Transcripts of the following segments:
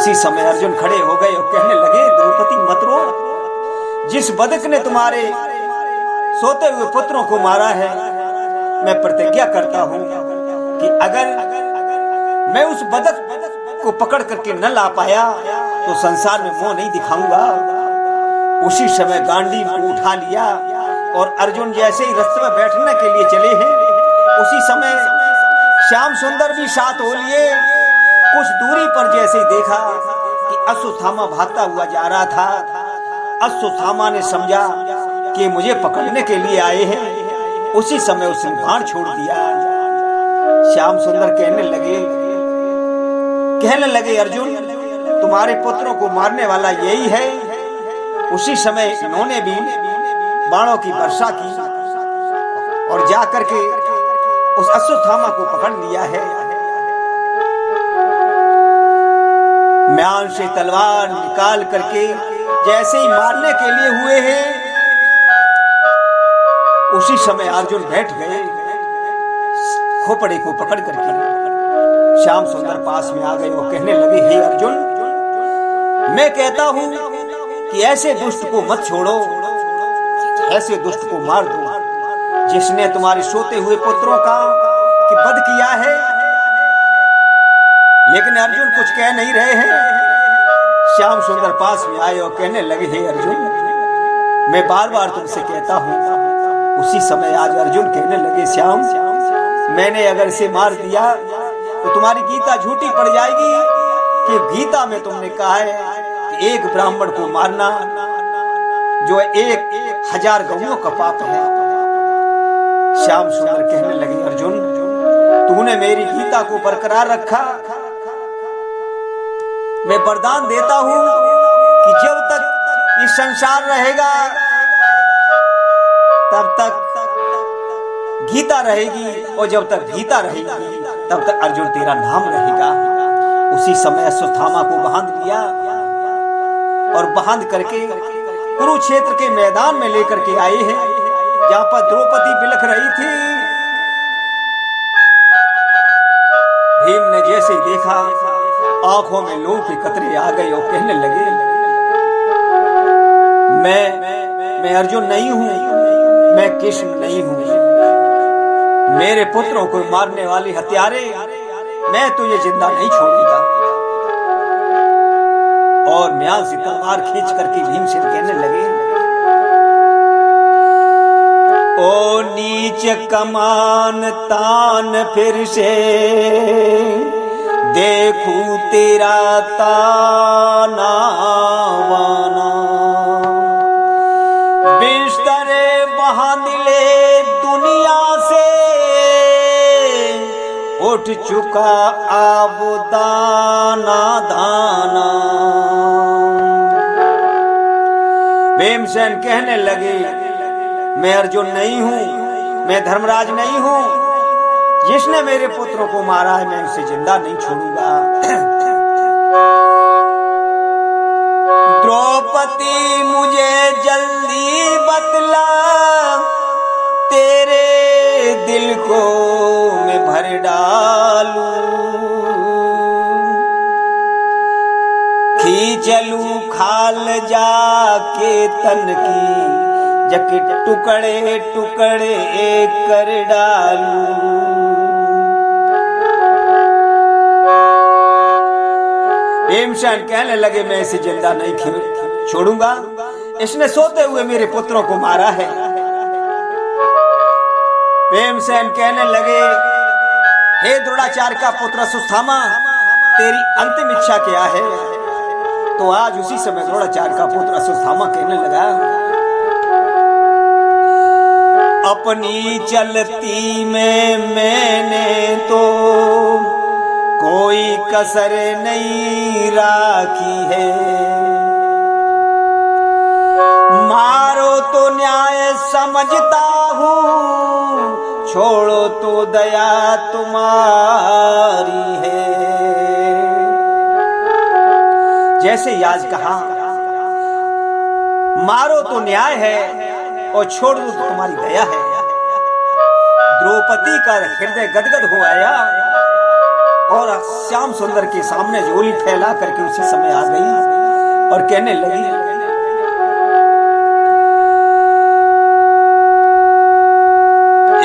उसी समय अर्जुन खड़े हो गए और कहने लगे, द्रौपदी मत रो। जिस बदक ने तुम्हारे सोते हुए पुत्रों को मारा है, मैं प्रतिज्ञा करता हूं कि अगर मैं उस बदक को पकड़ करके न ला पाया तो संसार में मुंह नहीं दिखाऊंगा। उसी समय गांडीव को उठा लिया और अर्जुन जैसे ही रथ में बैठने के लिए चले हैं, उसी समय श्याम सुंदर भी साथ हो लिए। कुछ दूरी पर जैसे ही देखा कि अश्वत्थामा भागता हुआ जा रहा था, अश्वत्थामा ने समझा कि मुझे पकड़ने के लिए आए हैं। उसी समय उसने बाण छोड़ दिया। श्याम सुंदर कहने लगे अर्जुन, तुम्हारे पुत्रों को मारने वाला यही है। उसी समय इन्होंने भी बाणों की वर्षा की और जाकर के उस अश्वत्थामा को पकड़ लिया है। म्यान से तलवार निकाल करके जैसे ही मारने के लिए हुए हैं, उसी समय अर्जुन बैठ गए खोपड़े को पकड़ करके। श्याम सुंदर पास में आ गए और कहने लगे, हे अर्जुन, मैं कहता हूं कि ऐसे दुष्ट को मत छोड़ो, ऐसे दुष्ट को मार दो जिसने तुम्हारे सोते हुए पुत्रों का कि वध किया है। लेकिन अर्जुन कुछ कह नहीं रहे हैं। श्याम सुंदर पास में आए और कहने लगे, हे अर्जुन, मैं बार बार तुमसे कहता हूं। उसी समय आज अर्जुन कहने लगे, श्याम, मैंने अगर इसे मार दिया तो तुम्हारी गीता झूठी पड़ जाएगी कि गीता में तुमने कहा है कि एक ब्राह्मण को मारना जो 1000 गौओं का पाप है। श्याम सुंदर कहने लगे, अर्जुन, तूने मेरी गीता को बरकरार रखा। मैं वरदान देता हूं कि जब तक ये संसार रहेगा तब तक गीता रहेगी, और जब तक गीता रहेगी तब तक अर्जुन तेरा नाम रहेगा। उसी समय अश्वत्थामा को बांध लिया और बांध करके कुरुक्षेत्र के मैदान में लेकर के आए हैं, जहां पर द्रौपदी बिलख रही थी। भीम ने जैसे ही देखा, आंखों में लू के कतरे आ गए और कहने लगे, मैं अर्जुन नहीं हूं, मैं कृष्ण नहीं हूं। मेरे पुत्रों को मारने वाली हत्यारे, मैं तुझे जिंदा नहीं छोड़ूंगा। और म्यान से तलवार खींच करके भीमसेन कहने लगे, ओ नीच कमान तान फिर से देखूं तेरा ताना वाना। बिस्तरे बांध ले दुनिया से, उठ चुका अब दाना दाना। भीमसेन कहने लगे, मैं अर्जुन नहीं हूं, मैं धर्मराज नहीं हूं। जिसने मेरे पुत्रों को मारा है, मैं उसे जिंदा नहीं छोड़ूंगा। द्रौपदी मुझे जल्दी बतला, तेरे दिल को मैं भर डालूं। खींचलूं खाल जाके तन की, जके टुकड़े टुकड़े कर डालूं। भीमसेन कहने लगे, मैं इसे जिंदा नहीं छोड़ूंगा। इसने सोते हुए मेरे पुत्रों को मारा है। भीमसेन कहने लगे, हे द्रोणाचार्य का पुत्र अश्वत्थामा, तेरी अंतिम इच्छा क्या है? तो आज उसी समय द्रोणाचार्य का पुत्र अश्वत्थामा कहने लगा, अपनी चलती में मैंने तो कोई कसर नहीं राखी है। मारो तो न्याय समझता हूँ, छोड़ो तो दया तुम्हारी है। जैसे आज कहा, मारो तो न्याय है और छोड़ दो तो तुम्हारी दया है। द्रौपदी का हृदय गदगद हो आया और श्याम सुंदर के सामने झोली फैला करके उसी समय आ गई और कहने लगी,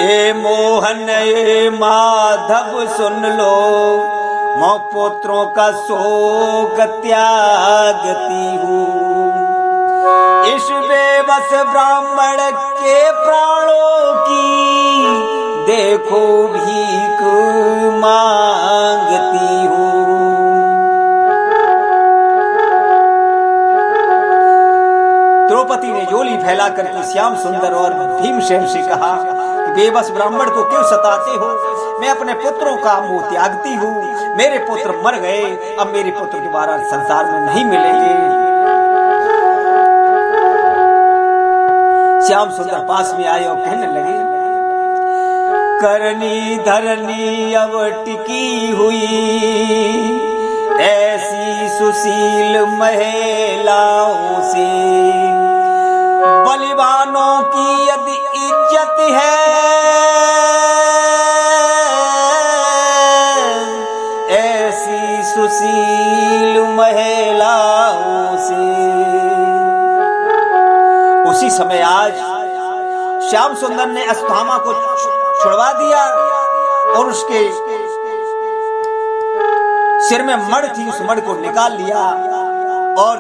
ए मोहन ए माधव सुन लो, मौ पुत्रों का शोक त्यागती हूँ। इस बेबस ब्राह्मण के प्राणों की देखो भीख मांगती हूँ। द्रौपदी ने झोली फैला करके श्याम सुंदर और भीमसेन से कहा, बेबस ब्राह्मण को क्यों सताते हो? मैं अपने पुत्रों का मुंह त्यागती हूँ। मेरे पुत्र मर गए, अब मेरे पुत्र दोबारा संसार में नहीं मिलेंगे। श्याम सुंदर पास में आए और कहने लगे, करनी धरनी अब टिकी हुई, ऐसी सुशील महिलाओं से बलिवानों की यदि इज्जत है, ऐसी सुशील महिलाओं से। उसी समय आज श्याम सुंदर ने अश्वत्थामा को छुड़वा दिया और उसके सिर में मड़ थी, उस मड़ को निकाल लिया और